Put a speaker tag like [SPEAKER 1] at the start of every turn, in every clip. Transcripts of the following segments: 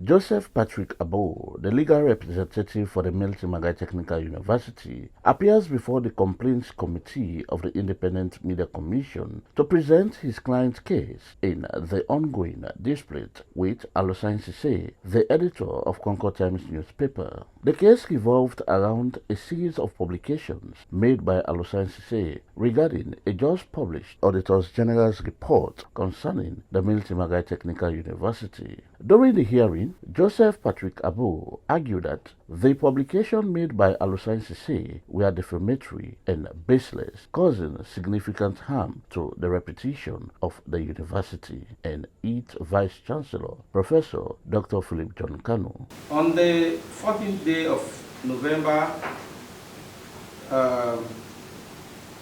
[SPEAKER 1] Joseph Patrick Abo, the legal representative for the Milton Margai Technical University, appears before the Complaints Committee of the Independent Media Commission to present his client's case in the ongoing dispute with Alusine Sesay, the editor of Concord Times newspaper. The case revolved around a series of publications made by Alusine Sesay regarding a just published Auditor General's report concerning the Milton Margai Technical University. During the hearing, Joseph Patrick Abo argued that the publication made by Alusine Sesay were defamatory and baseless, causing significant harm to the reputation of the university, and its Vice Chancellor, Professor Dr. Philip John Kanu.
[SPEAKER 2] On the 14th day of November,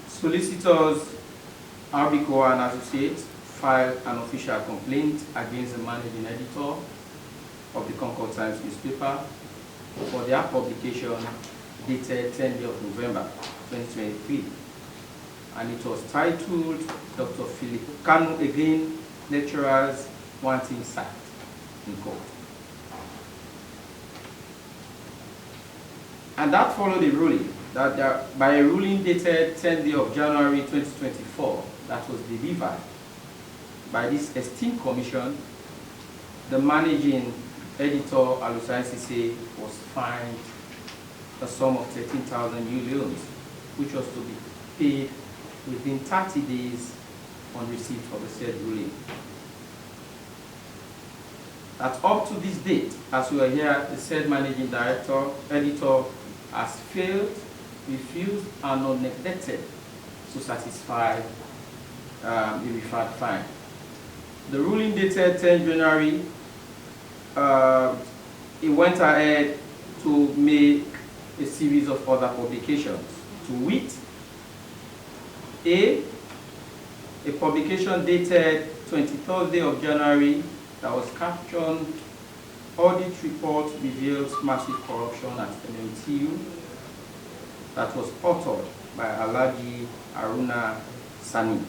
[SPEAKER 2] solicitors Arbico and Associates filed an official complaint against the managing editor of the Concord Times newspaper for their publication dated 10th of November 2023. And it was titled Dr. Philip Kanu Again, Lecturers Wanting Sacked in Court. And that followed a ruling that by a ruling dated 10th of January 2024 that was delivered by this esteemed commission, the managing editor, Alusine Sesay, was fined a sum of 13,000 new loans, which was to be paid within 30 days on receipt of the said ruling. That up to this date, as we are here, the said managing editor has failed, refused, and not neglected to satisfy the referred fine. The ruling dated 10 January, it went ahead to make a series of other publications, to wit, a publication dated 23rd day of January that was captioned, Audit Report Reveals Massive Corruption at Mmtu, that was authored by Alhaji Haruna Sani.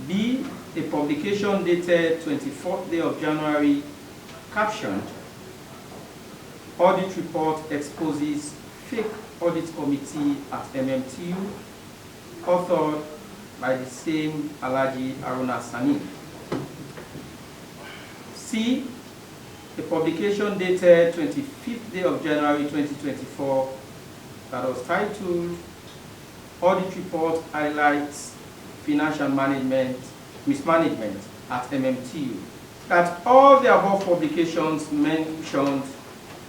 [SPEAKER 2] B, a publication dated 24th day of January captioned, Audit Report Exposes Fake Audit Committee at Mmtu, authored by the same Alhaji Haruna Sani. C, a publication dated 25th day of January 2024 that was titled, Audit Report Highlights Financial Mismanagement at Mmtu. That all the above publications mentioned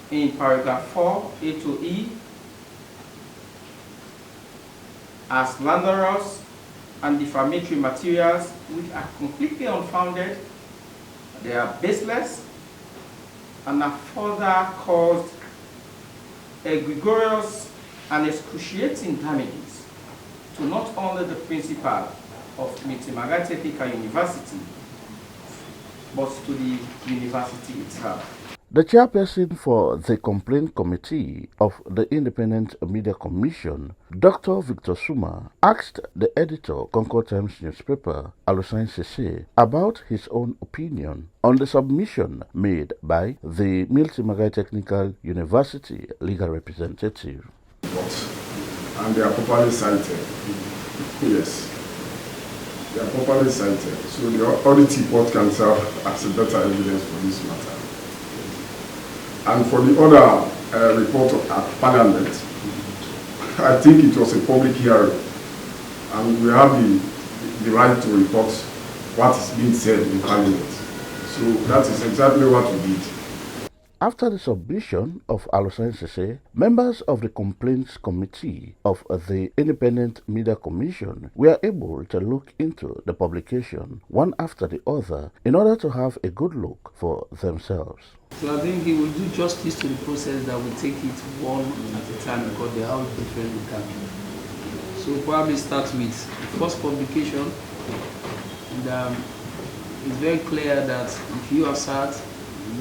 [SPEAKER 2] in paragraph 4, A to E, as slanderous and defamatory materials which are completely unfounded, they are baseless, and have further caused egregious and excruciating damages to not only the principal of Milton Margai Technical University, but to the university itself.
[SPEAKER 1] The chairperson for the Complaint Committee of the Independent Media Commission, Dr. Victor Suma, asked the editor, Concord Times newspaper, Alusine Sesay, about his own opinion on the submission made by the Milton Margai Technical University legal representative.
[SPEAKER 3] And they are properly cited. Yes. They are properly cited. So the audit report can serve as a better evidence for this matter. And for the other report at Parliament, I think it was a public hearing, and we have the right to report what is being said in Parliament. So that is exactly what we did.
[SPEAKER 1] After the submission of Alusine Sesay, members of the Complaints Committee of the Independent Media Commission were able to look into the publication one after the other in order to have a good look for themselves.
[SPEAKER 4] So I think he will do justice to the process that we take it one at a time because they are different we can. So we'll probably start with the first publication, and it's very clear that if you are sad,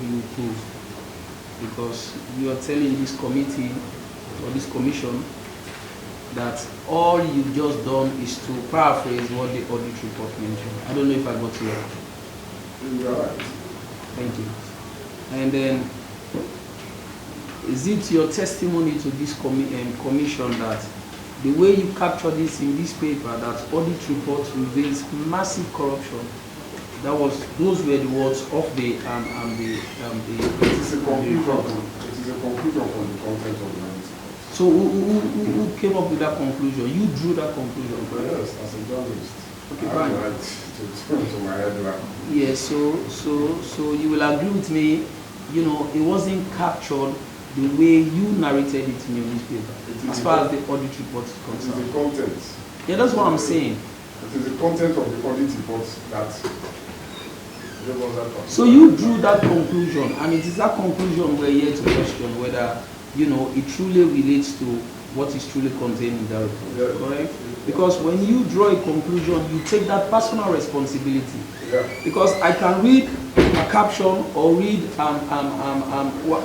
[SPEAKER 4] you will prove. Because you are telling this committee or this commission that all you've just done is to paraphrase what the audit report mentioned. I don't know if I got you right.
[SPEAKER 3] You're right.
[SPEAKER 4] Thank you. And then, is it your testimony to this commission that the way you capture this in this paper, that audit report reveals massive corruption? Those were the words of the
[SPEAKER 3] It is a conclusion. It is a conclusion from the content of the audit report.
[SPEAKER 4] So who came up with that conclusion? You drew that conclusion, correct?
[SPEAKER 3] Yes, as a journalist.
[SPEAKER 4] Okay,
[SPEAKER 3] I
[SPEAKER 4] fine.
[SPEAKER 3] have the right to turn to my headline.
[SPEAKER 4] Yes, so you will agree with me, you know, it wasn't captured the way you narrated it in your newspaper, as far as the audit report is
[SPEAKER 3] It is
[SPEAKER 4] concerned.
[SPEAKER 3] the content.
[SPEAKER 4] Yeah, that's what I'm saying.
[SPEAKER 3] It is the content of the audit report that gave us that.
[SPEAKER 4] So you drew that conclusion, and it is that conclusion we're here to question whether, you know, it truly relates to what is truly contained in that report,
[SPEAKER 3] Yeah.
[SPEAKER 4] correct? Because when you draw a conclusion, you take that personal responsibility.
[SPEAKER 3] Yeah.
[SPEAKER 4] Because I can read a caption or read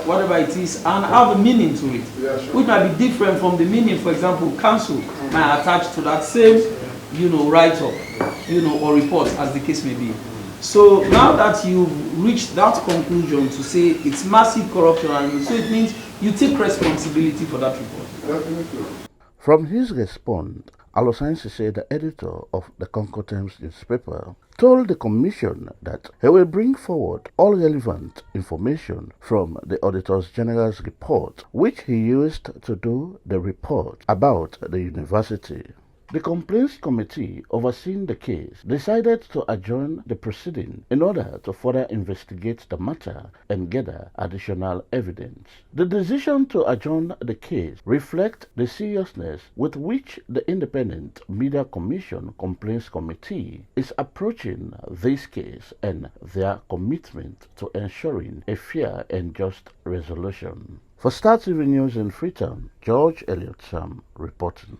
[SPEAKER 4] whatever it is and have a meaning to it,
[SPEAKER 3] Yeah, sure.
[SPEAKER 4] which might be different from the meaning, for example, council might attach to that same, you know, write-up, you know, or report, as the case may be. So now that you've reached that conclusion to say it's massive corruption, and so it means you take responsibility for that report.
[SPEAKER 3] Definitely.
[SPEAKER 1] From his response, Alusine Sesay, the editor of the Concord Times newspaper, told the commission that he will bring forward all relevant information from the Auditor General's report, which he used to do the report about the university. The Complaints Committee overseeing the case decided to adjourn the proceeding in order to further investigate the matter and gather additional evidence. The decision to adjourn the case reflects the seriousness with which the Independent Media Commission Complaints Committee is approaching this case and their commitment to ensuring a fair and just resolution. For Star TV News in Freetown, George Elliott Sam reporting.